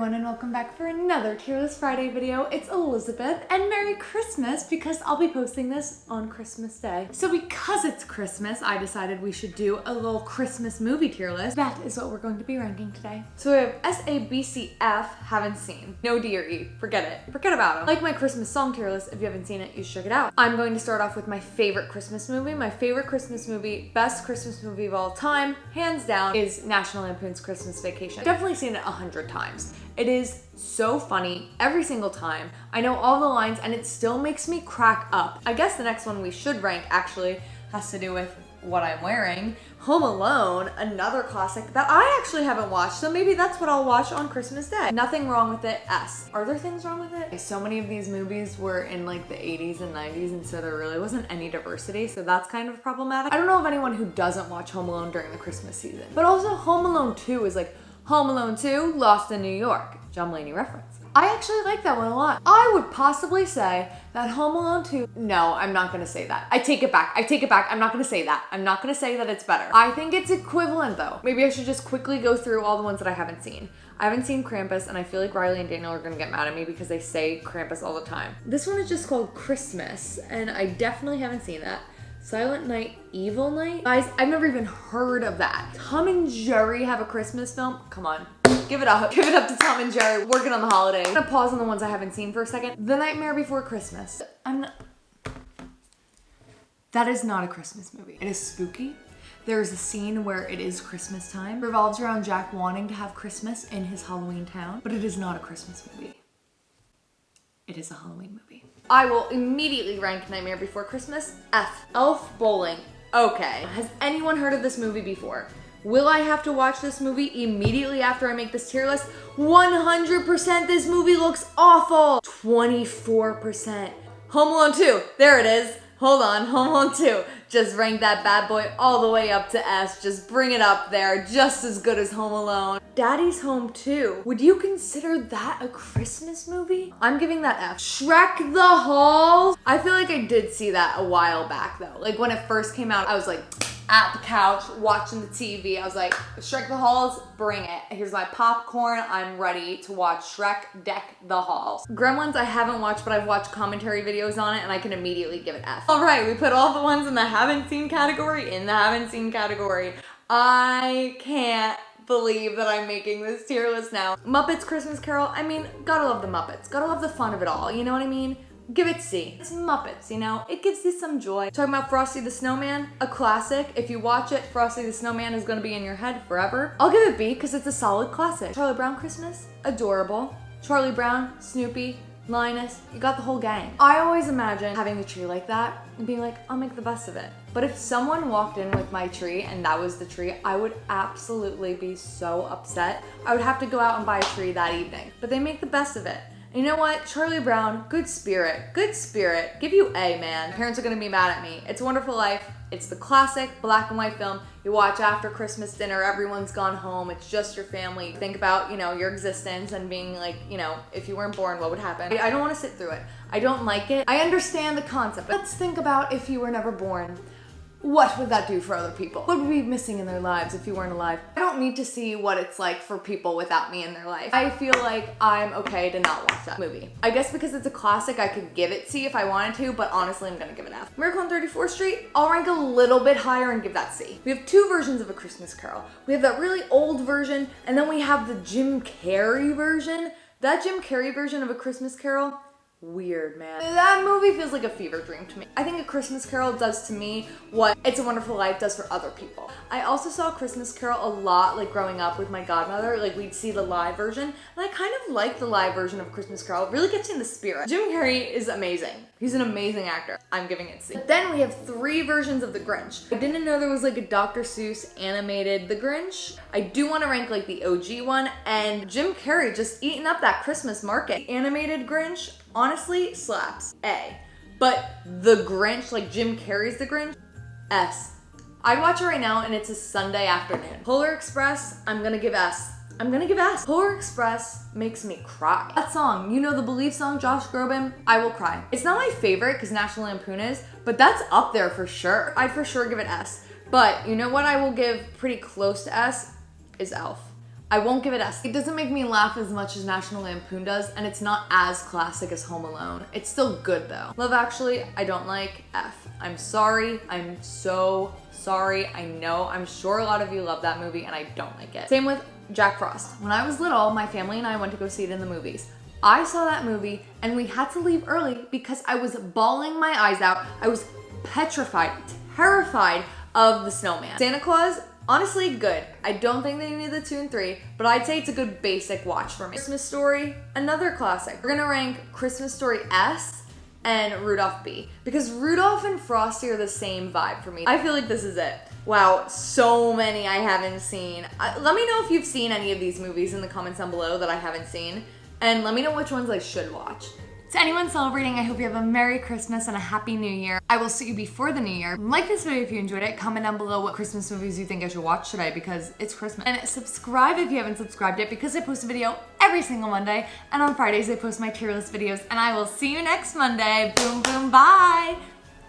everyone and welcome back for another Tier List Friday video. It's Elizabeth and Merry Christmas because I'll be posting this on Christmas Day. So because it's Christmas, I decided we should do a little Christmas movie tier list. That is what we're going to be ranking today. So we have S, A, B, C, F, haven't seen. No D or E, forget it. Forget about them. Like my Christmas song tier list, if you haven't seen it, you should check it out. I'm going to start off with my favorite Christmas movie. My favorite Christmas movie, best Christmas movie of all time, hands down, is National Lampoon's Christmas Vacation. I've definitely seen it 100 times. It is so funny every single time. I know all the lines and it still makes me crack up. I guess the next one we should rank actually has to do with what I'm wearing. Home Alone, another classic that I actually haven't watched, so maybe that's what I'll watch on Christmas Day. Nothing wrong with it, S. Are there things wrong with it? So many of these movies were in like the 80s and 90s, and so there really wasn't any diversity, so that's kind of problematic. I don't know of anyone who doesn't watch Home Alone during the Christmas season. But also Home Alone 2 is like Home Alone 2, Lost in New York. John Mulaney reference. I actually like that one a lot. I would possibly say that Home Alone 2, no, I'm not gonna say that. I take it back, I'm not gonna say that. I'm not gonna say that it's better. I think it's equivalent though. Maybe I should just quickly go through all the ones that I haven't seen. I haven't seen Krampus, and I feel like Riley and Daniel are gonna get mad at me because they say Krampus all the time. This one is just called Christmas, and I definitely haven't seen that. Silent Night, Evil Night? Guys, I've never even heard of that. Tom and Jerry have a Christmas film? Come on. Give it up. Give it up to Tom and Jerry working on the holiday. I'm gonna pause on the ones I haven't seen for a second. The Nightmare Before Christmas. That is not a Christmas movie. It is spooky. There's a scene where it is Christmas time. It revolves around Jack wanting to have Christmas in his Halloween town, but it is not a Christmas movie. It is a Halloween movie. I will immediately rank Nightmare Before Christmas F. Elf Bowling. Okay. Has anyone heard of this movie before? Will I have to watch this movie immediately after I make this tier list? 100% this movie looks awful. 24%. Home Alone 2. There it is. Hold on, Home Alone 2. Just rank that bad boy all the way up to S. Just bring it up there. Just as good as Home Alone. Daddy's Home 2. Would you consider that a Christmas movie? I'm giving that F. Shrek the Halls. I feel like I did see that a while back though. Like when it first came out, I was like at the couch watching the TV. I was like, Shrek the Halls, bring it. Here's my popcorn. I'm ready to watch Shrek deck the halls. Gremlins I haven't watched, but I've watched commentary videos on it and I can immediately give it F. All right, we put all the ones in the haven't seen category in the haven't seen category. I can't believe that I'm making this tier list now. Muppets Christmas Carol, I mean, gotta love the Muppets. Gotta love the fun of it all, you know what I mean? Give it C. It's Muppets, you know? It gives you some joy. Talking about Frosty the Snowman, a classic. If you watch it, Frosty the Snowman is gonna be in your head forever. I'll give it B because it's a solid classic. Charlie Brown Christmas, adorable. Charlie Brown, Snoopy, Linus, you got the whole gang. I always imagine having a tree like that and being like, I'll make the best of it. But if someone walked in with my tree and that was the tree, I would absolutely be so upset. I would have to go out and buy a tree that evening. But they make the best of it. And you know what? Charlie Brown, good spirit. Good spirit. Give you A, man. Parents are gonna be mad at me. It's a Wonderful Life. It's the classic black and white film you watch after Christmas dinner, everyone's gone home, it's just your family. Think about, you know, your existence and being like, you know, if you weren't born, what would happen? I don't wanna sit through it. I don't like it. I understand the concept. Let's think about if you were never born. What would that do for other people? What would be missing in their lives if you weren't alive? I don't need to see what it's like for people without me in their life. I feel like I'm okay to not watch that movie. I guess because it's a classic, I could give it C if I wanted to, but honestly, I'm gonna give it F. Miracle on 34th Street, I'll rank a little bit higher and give that C. We have two versions of A Christmas Carol. We have that really old version, and then we have the Jim Carrey version. That Jim Carrey version of A Christmas Carol, weird, man. That movie feels like a fever dream to me. I think A Christmas Carol does to me what It's a Wonderful Life does for other people. I also saw A Christmas Carol a lot, like growing up with my godmother. Like we'd see the live version, and I kind of like the live version of A Christmas Carol. It really gets you in the spirit. Jim Carrey is amazing. He's an amazing actor. I'm giving it C. But then we have three versions of The Grinch. I didn't know there was like a Dr. Seuss animated The Grinch. I do want to rank like the OG one, and Jim Carrey just eating up that Christmas market. The animated Grinch, honestly, slaps. A. But The Grinch, like Jim Carrey's The Grinch, S. I'd watch it right now and it's a Sunday afternoon. Polar Express, I'm gonna give S. I'm gonna give S. Polar Express makes me cry. That song, you know the Believe song, Josh Groban, I will cry. It's not my favorite because National Lampoon is, but that's up there for sure. I'd for sure give it S. But you know what I will give pretty close to S is Elf. I won't give it S. It doesn't make me laugh as much as National Lampoon does, and it's not as classic as Home Alone. It's still good though. Love Actually, I don't like. F. I'm sorry. I'm so sorry. I know. I'm sure a lot of you love that movie, and I don't like it. Same with Jack Frost. When I was little, my family and I went to go see it in the movies. I saw that movie, and we had to leave early because I was bawling my eyes out. I was petrified, terrified of the snowman. Santa Claus, honestly, good. I don't think they need the 2 and 3, but I'd say it's a good basic watch for me. Christmas Story, another classic. We're gonna rank Christmas Story S and Rudolph B, because Rudolph and Frosty are the same vibe for me. I feel like this is it. Wow, so many I haven't seen. Let me know if you've seen any of these movies in the comments down below that I haven't seen, and let me know which ones I should watch. To anyone celebrating, I hope you have a Merry Christmas and a Happy New Year. I will see you before the New Year. Like this video if you enjoyed it. Comment down below what Christmas movies you think I should watch today because it's Christmas. And subscribe if you haven't subscribed yet because I post a video every single Monday. And on Fridays I post my tier list videos. And I will see you next Monday. Boom, boom, bye.